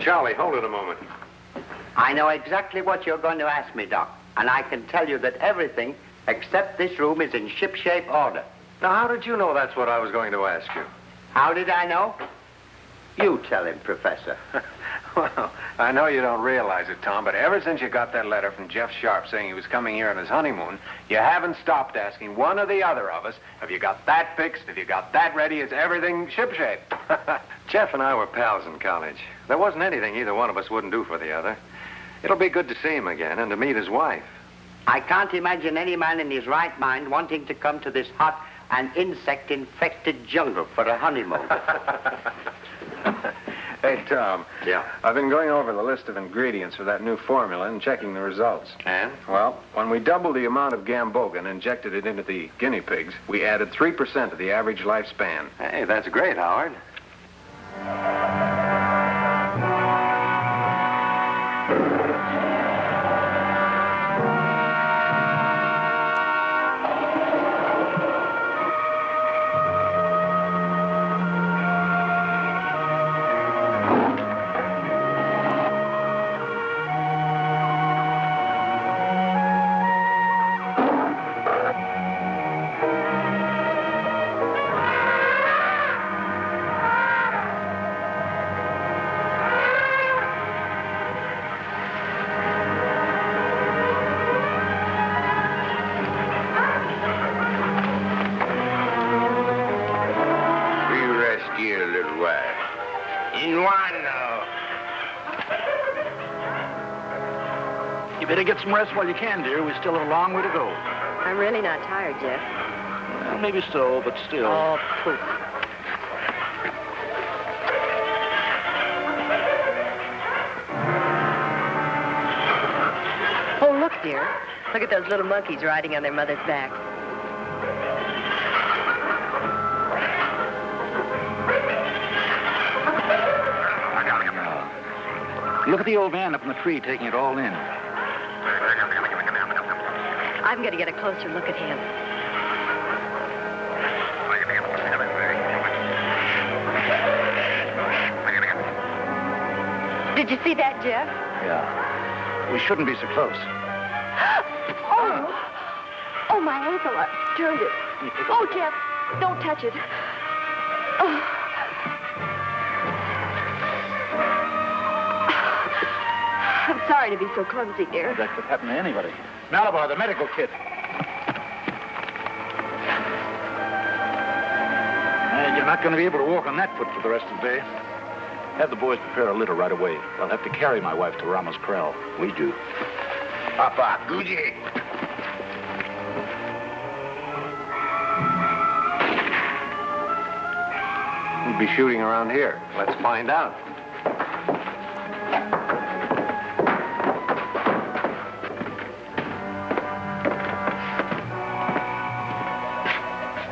Charlie, hold it a moment. I know exactly what you're going to ask me, Doc. And I can tell you that everything except this room is in shipshape order. Now, how did you know that's what I was going to ask you? How did I know? You tell him, Professor. Well, I know you don't realize it, Tom, but ever since you got that letter from Jeff Sharp saying he was coming here on his honeymoon, you haven't stopped asking one or the other of us, have you got that fixed? Have you got that ready? Is everything shipshape? Jeff and I were pals in college. There wasn't anything either one of us wouldn't do for the other. It'll be good to see him again and to meet his wife. I can't imagine any man in his right mind wanting to come to this hot and insect-infected jungle for a honeymoon. Hey, Tom. Yeah? I've been going over the list of ingredients for that new formula and checking the results. And? Well, when we doubled the amount of gamboga and injected it into the guinea pigs, we added 3% to the average lifespan. Hey, that's great, Howard. Better get some rest while you can, dear. We still have a long way to go. I'm really not tired, Jeff. Well, maybe so, but still. Oh, poof. Oh, look, dear. Look at those little monkeys riding on their mother's back. Look at the old man up in the tree taking it all in. I'm going to get a closer look at him. Did you see that, Jeff? Yeah. We shouldn't be so close. Oh! Oh, my ankle. I turned it. Oh, Jeff, don't touch it. Oh. I'm sorry to be so clumsy, dear. That could happen to anybody. Malabar, the medical kit. You're not going to be able to walk on that foot for the rest of the day. Have the boys prepare a litter right away. I'll have to carry my wife to Ramar's corral. We do. Papa, Gucci. We'll be shooting around here. Let's find out.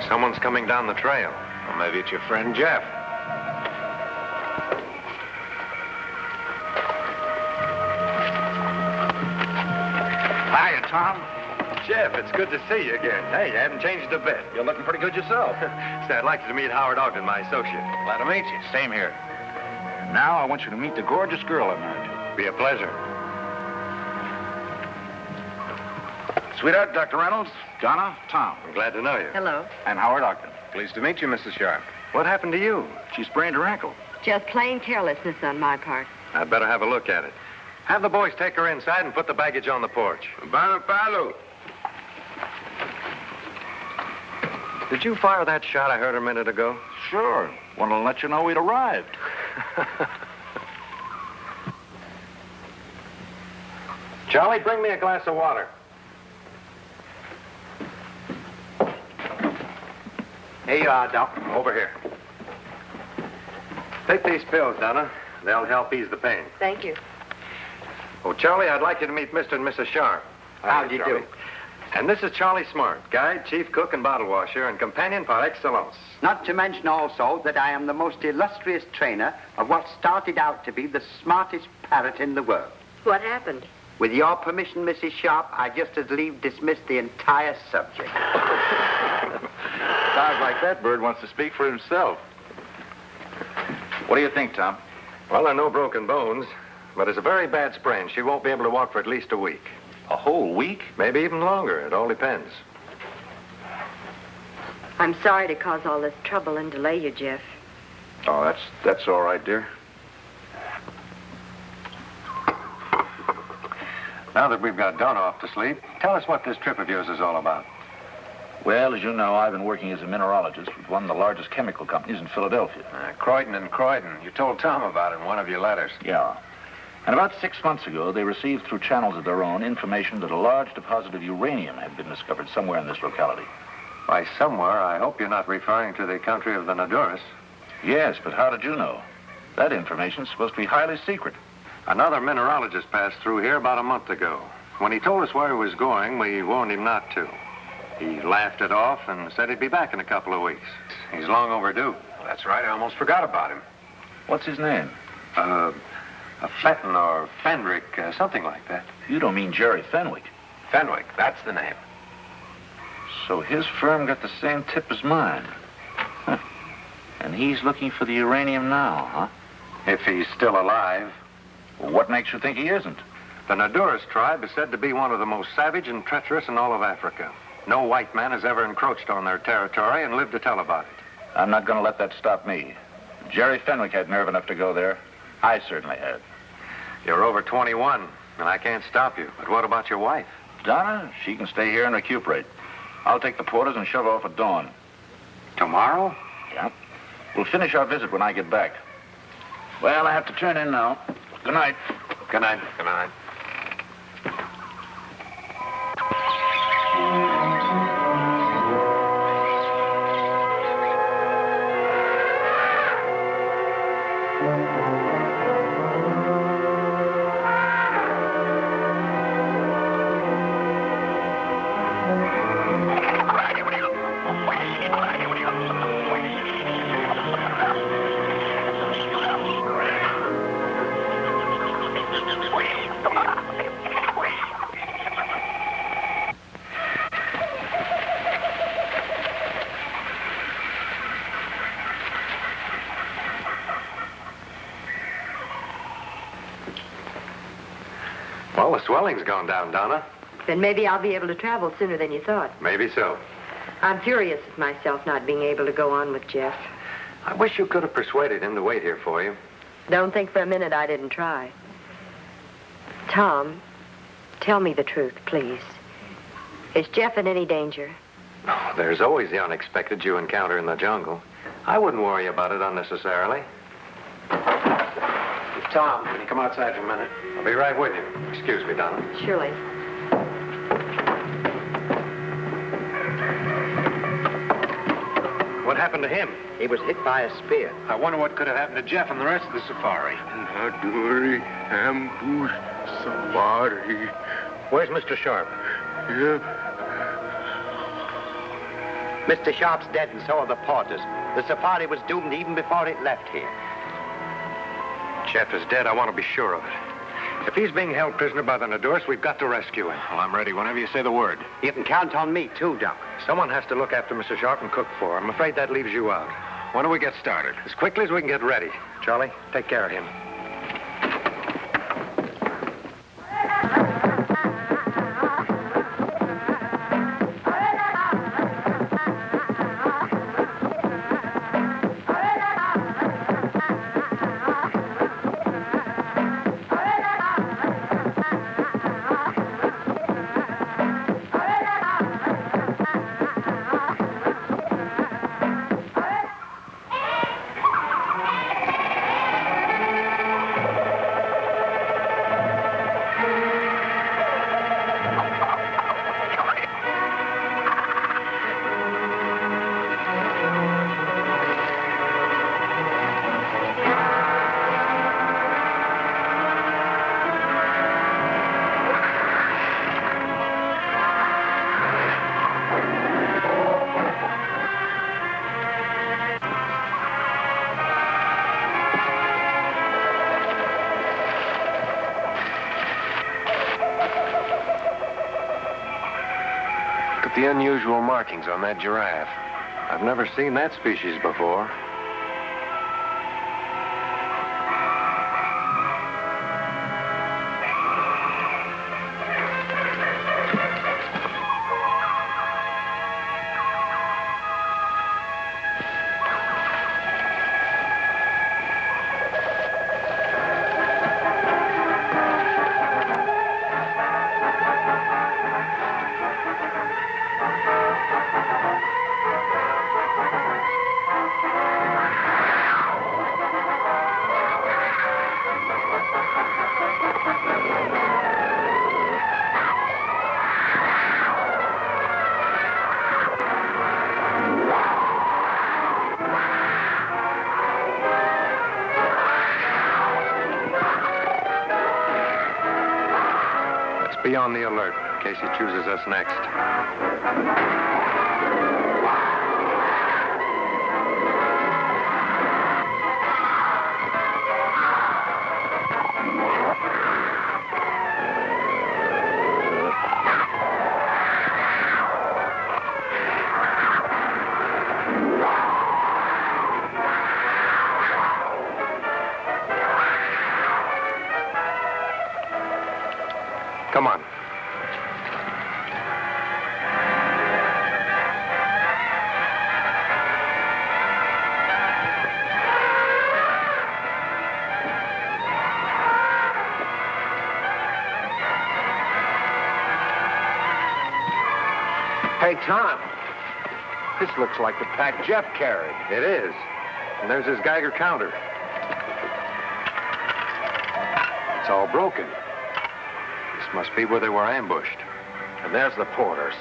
Someone's coming down the trail. Or maybe it's your friend Jeff. Hiya, Tom. Jeff, it's good to see you again. Hey, you haven't changed a bit. You're looking pretty good yourself. Say, I'd like you to meet Howard Ogden, my associate. Glad to meet you. Same here. And now I want you to meet the gorgeous girl I married to. Be a pleasure. Sweetheart, Dr. Reynolds, Donna, Tom. I'm glad to know you. Hello. And Howard Ogden. Pleased to meet you, Mrs. Sharp. What happened to you? She sprained her ankle. Just plain carelessness on my part. I'd better have a look at it. Have the boys take her inside and put the baggage on the porch. Palo. Did you fire that shot I heard a minute ago? Sure. Wanted to let you know we'd arrived. Charlie, bring me a glass of water. Here you are, Doc. Over here. Take these pills, Donna. They'll help ease the pain. Thank you. Oh, Charlie, I'd like you to meet Mr. and Mrs. Sharp. How do you do? And this is Charlie Smart, guide, chief cook, and bottle washer, and companion par excellence. Not to mention also that I am the most illustrious trainer of what started out to be the smartest parrot in the world. What happened? With your permission, Mrs. Sharp, I just as leave dismiss the entire subject. Sounds like that bird wants to speak for himself. What do you think, Tom? Well, there are no broken bones, but it's a very bad sprain. She won't be able to walk for at least a week. A whole week? Maybe even longer. It all depends. I'm sorry to cause all this trouble and delay you, Jeff. Oh, that's all right, dear. Now that we've got Don off to sleep, tell us what this trip of yours is all about. Well, as you know, I've been working as a mineralogist with one of the largest chemical companies in Philadelphia. Croydon and Croydon. You told Tom about it in one of your letters. Yeah. And about 6 months ago, they received through channels of their own information that a large deposit of uranium had been discovered somewhere in this locality. By somewhere, I hope you're not referring to the country of the Naduras. Yes, but how did you know? That information's supposed to be highly secret. Another mineralogist passed through here about a month ago. When he told us where he was going, we warned him not to. He laughed it off and said he'd be back in a couple of weeks. He's long overdue. That's right. I almost forgot about him. What's his name? A Fenton or Fenrick, something like that. You don't mean Jerry Fenwick. Fenwick, that's the name. So his firm got the same tip as mine. Huh. And he's looking for the uranium now, huh? If he's still alive. Well, what makes you think he isn't? The Naduras tribe is said to be one of the most savage and treacherous in all of Africa. No white man has ever encroached on their territory and lived to tell about it. I'm not going to let that stop me. If Jerry Fenwick had nerve enough to go there. I certainly had. You're over 21, and I can't stop you. But what about your wife? Donna, she can stay here and recuperate. I'll take the porters and shove off at dawn. Tomorrow? Yeah. We'll finish our visit when I get back. Well, I have to turn in now. Good night. Good night. Good night. Well, the swelling's gone down, Donna. Then maybe I'll be able to travel sooner than you thought. Maybe so. I'm furious at myself not being able to go on with Jeff. I wish you could have persuaded him to wait here for you. Don't think for a minute I didn't try. Tom, tell me the truth, please. Is Jeff in any danger? Oh, there's always the unexpected you encounter in the jungle. I wouldn't worry about it unnecessarily. Tom, can you come outside for a minute? I'll be right with you. Excuse me, Donna. Surely. What happened to him? He was hit by a spear. I wonder what could have happened to Jeff and the rest of the safari. Naduri ambush safari. Where's Mr. Sharp? Yeah. Mr. Sharp's dead and so are the porters. The safari was doomed even before it left here. Jeff is dead. I want to be sure of it. If he's being held prisoner by the Naduras, we've got to rescue him. Well, I'm ready whenever you say the word. You can count on me, too, Doc. Someone has to look after Mr. Sharp and cook for him. I'm afraid that leaves you out. When do we get started? As quickly as we can get ready. Charlie, take care of him. The unusual markings on that giraffe. I've never seen that species before. Be on the alert in case he chooses us next. Come on. Hey, Tom. This looks like the pack Jeff carried. It is. And there's his Geiger counter. It's all broken. This must be where they were ambushed. And there's the porters.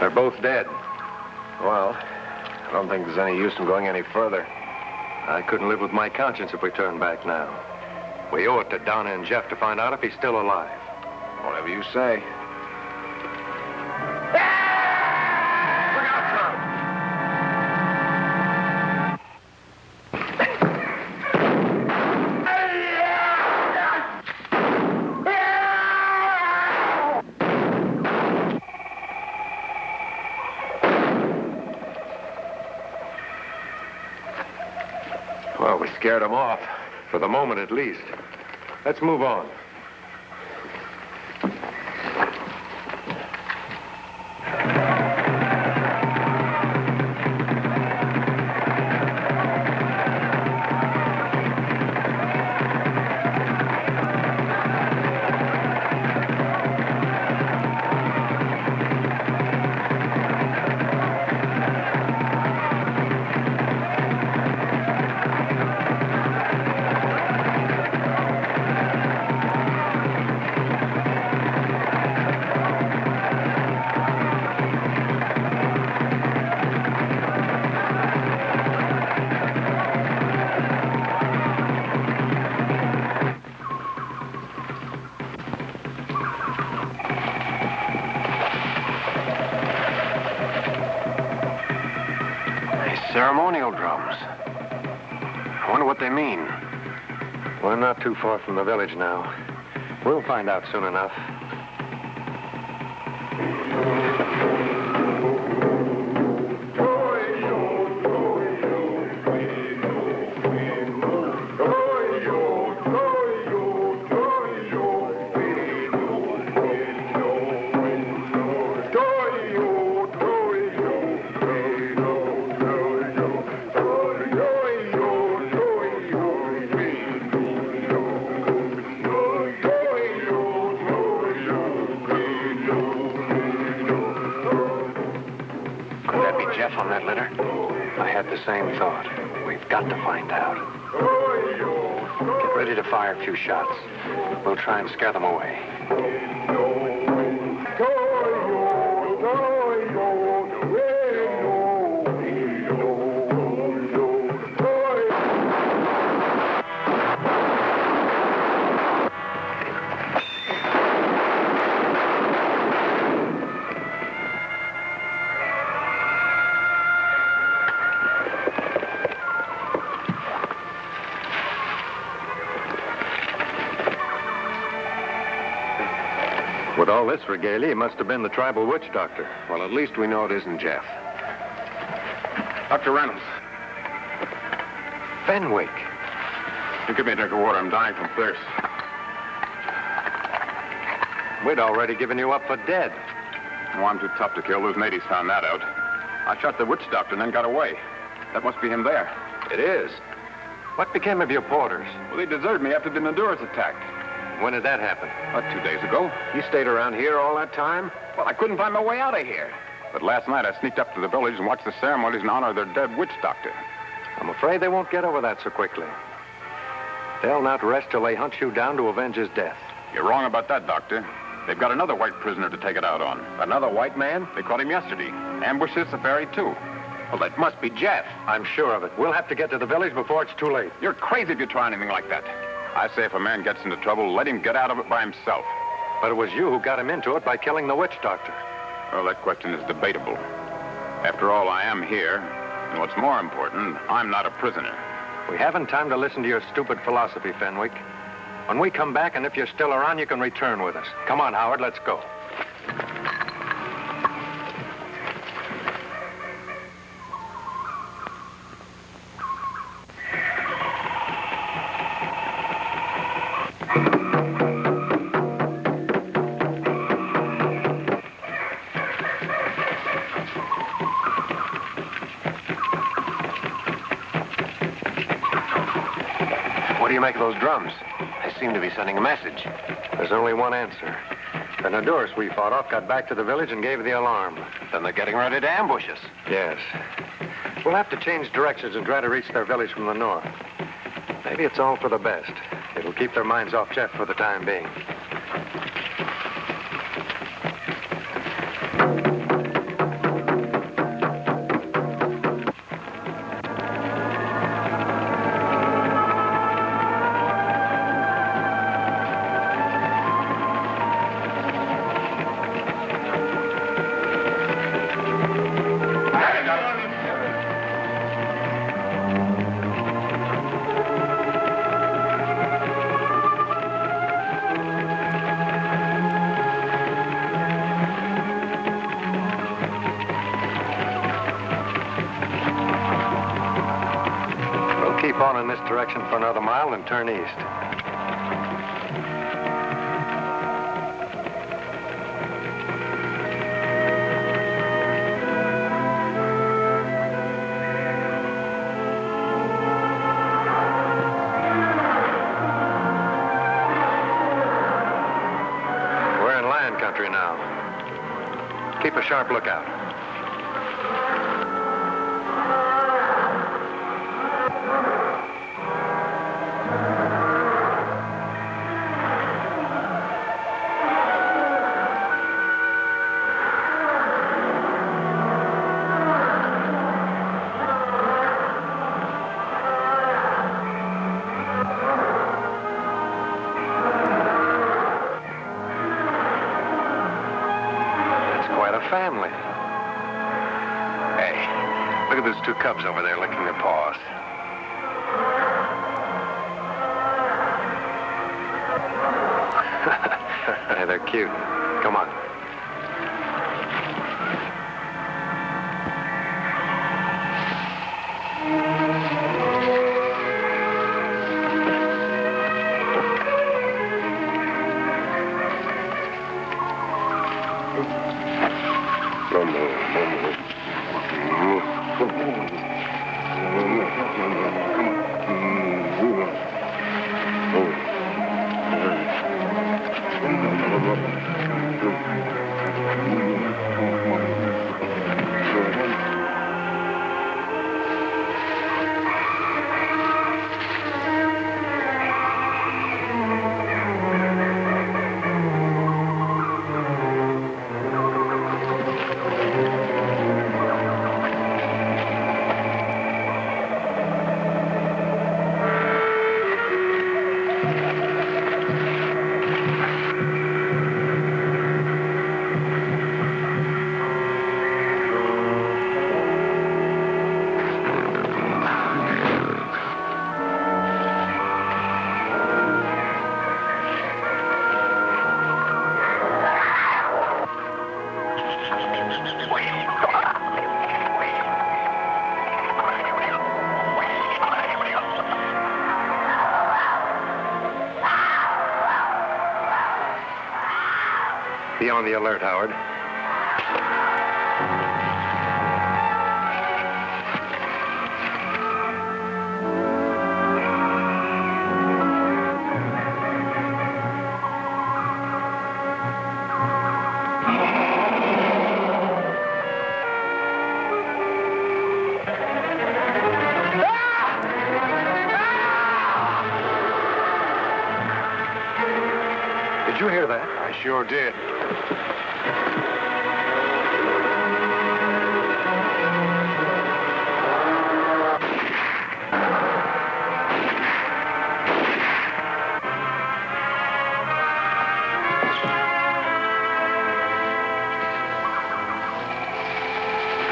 They're both dead. Well, I don't think there's any use in going any further. I couldn't live with my conscience if we turn back now. We owe it to Donna and Jeff to find out if he's still alive. Whatever you say. Well, we scared them off, for the moment at least. Let's move on. Ceremonial drums. I wonder what they mean. We're not too far from the village now. We'll find out soon enough. Jeff on that litter? I had the same thought. We've got to find out. Get ready to fire a few shots. We'll try and scare them away. With all this regalia, he must have been the tribal witch doctor. Well, at least we know it isn't Jeff. Dr. Reynolds. Fenwick. You give me a drink of water. I'm dying from thirst. We'd already given you up for dead. Oh, I'm too tough to kill. Those natives found that out. I shot the witch doctor and then got away. That must be him there. It is. What became of your porters? Well, they deserted me after the Honduras attack. When did that happen? 2 days ago. You stayed around here all that time? Well, I couldn't find my way out of here. But last night I sneaked up to the village and watched the ceremonies in honor of their dead witch doctor. I'm afraid they won't get over that so quickly. They'll not rest till they hunt you down to avenge his death. You're wrong about that, Doctor. They've got another white prisoner to take it out on. Another white man? They caught him yesterday. Ambushed the ferry, too. Well, that must be Jeff. I'm sure of it. We'll have to get to the village before it's too late. You're crazy if you try anything like that. I say if a man gets into trouble, let him get out of it by himself. But it was you who got him into it by killing the witch doctor. Well, that question is debatable. After all, I am here. And what's more important, I'm not a prisoner. We haven't time to listen to your stupid philosophy, Fenwick. When we come back, and if you're still around, you can return with us. Come on, Howard, let's go. What do you make of those drums? They seem to be sending a message. There's only one answer. The Nadurs we fought off got back to the village and gave the alarm. Then they're getting ready to ambush us. Yes. We'll have to change directions and try to reach their village from the north. Maybe it's all for the best. It'll keep their minds off Jeff for the time being. Keep on in this direction for another mile and turn east. We're in land country now. Keep a sharp lookout. Family. Hey, look at those two cubs over there licking their paws. Hey, they're cute. Come on. Be on the alert, Howard. Did you hear that? I sure did.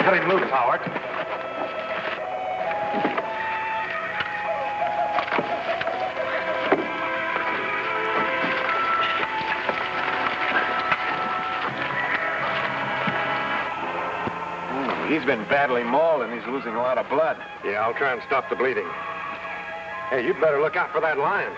Cut him loose, Howard. He's been badly mauled and he's losing a lot of blood. Yeah, I'll try and stop the bleeding. Hey, you'd better look out for that lion.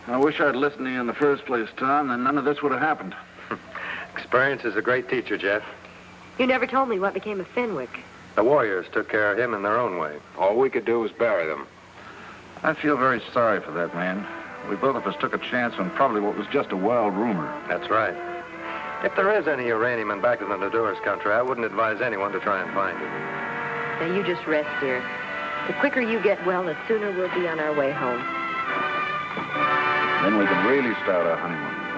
I wish I'd listened to you in the first place, Tom, then none of this would have happened. Experience is a great teacher, Jeff. You never told me what became of Fenwick. The Warriors took care of him in their own way. All we could do was bury them. I feel very sorry for that man. We both of us took a chance on probably what was just a wild rumor. That's right. If there is any uranium in back of the Nadur's country, I wouldn't advise anyone to try and find it. Now, you just rest, dear. The quicker you get well, the sooner we'll be on our way home. Then we can really start our honeymoon.